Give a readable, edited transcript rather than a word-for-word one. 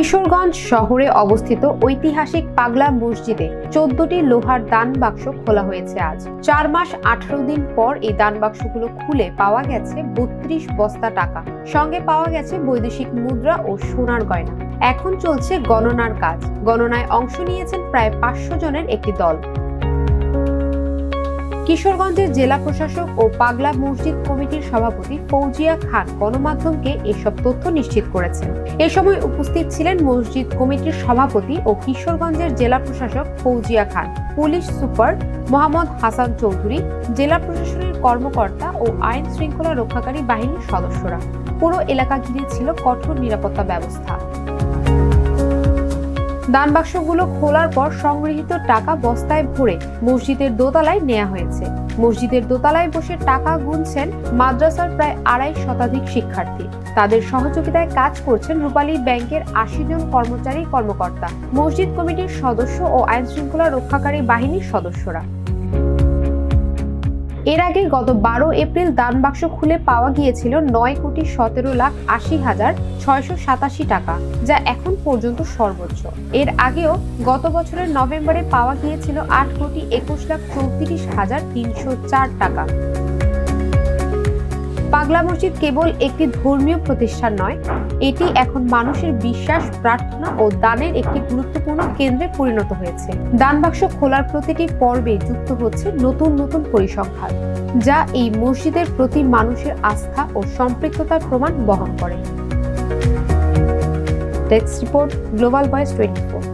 কিশোরগঞ্জ শহরে অবস্থিত ঐতিহাসিক পাগলা মসজিদে 14টি লোহার দান বাক্স খোলা হয়েছে আজ। 4 মাস 18 দিন পর এই দান বাক্সগুলো খুলে পাওয়া গেছে 32 বস্তা টাকা, সঙ্গে পাওয়া গেছে বৈদেশিক মুদ্রা ও সোনার গয়না। এখন চলছে গণনার কাজ। গণনায় অংশ নিয়েছেন প্রায় 500 জনের একটি দল। কিশোরগঞ্জের জেলা প্রশাসক ও পাগলা মসজিদ কমিটির সভাপতি ফৌজিয়া খান গণমাধ্যমকে এসব তথ্য নিশ্চিত করেছেন। এ সময় উপস্থিত ছিলেন মসজিদ কমিটির সভাপতি ও কিশোরগঞ্জের জেলা প্রশাসক ফৌজিয়া খান, পুলিশ সুপার মোহাম্মদ হাসান চৌধুরী, জেলা প্রশাসনের কর্মকর্তা ও আইন শৃঙ্খলা রক্ষাকারী বাহিনীর সদস্যরা। পুরো এলাকা ঘিরে ছিল কঠোর নিরাপত্তা ব্যবস্থা। দান বাক্সগুলো খোলার পর সংগৃহীত টাকা বস্তায় ভরে মসজিদের দোতলায় নেওয়া হয়েছে। মসজিদের দোতলায় বসে টাকা গুনছেন মাদ্রাসার প্রায় 2.5 শতাধিক শিক্ষার্থী। তাদের সহযোগিতায় কাজ করছেন রূপালী ব্যাংকের 80 জন কর্মকর্তা, মসজিদ কমিটির সদস্য ও আইন শৃঙ্খলা রক্ষাকারী বাহিনীর সদস্যরা। এর আগে গত 12 এপ্রিল দান বাক্স খুলে পাওয়া গিয়েছিল 9,17,80,687 টাকা, যা এখন পর্যন্ত সর্বোচ্চ। এর আগেও গত বছরের নভেম্বরে পাওয়া গিয়েছিল 8,21,34,304 টাকা। পাগলা মসজিদ কেবল একটি ধর্মীয় প্রতিষ্ঠান নয়, এটি এখন মানুষের বিশ্বাস, প্রার্থনা ও দানের একটি গুরুত্বপূর্ণ কেন্দ্রে পরিণত হয়েছে। দান বাক্স খোলার প্রতিটি পর্বে যুক্ত হচ্ছে নতুন নতুন পরিসংখ্যান, যা এই মসজিদের প্রতি মানুষের আস্থা ও সম্পৃক্ততার প্রমাণ বহন করে। Desk report, global voice 24।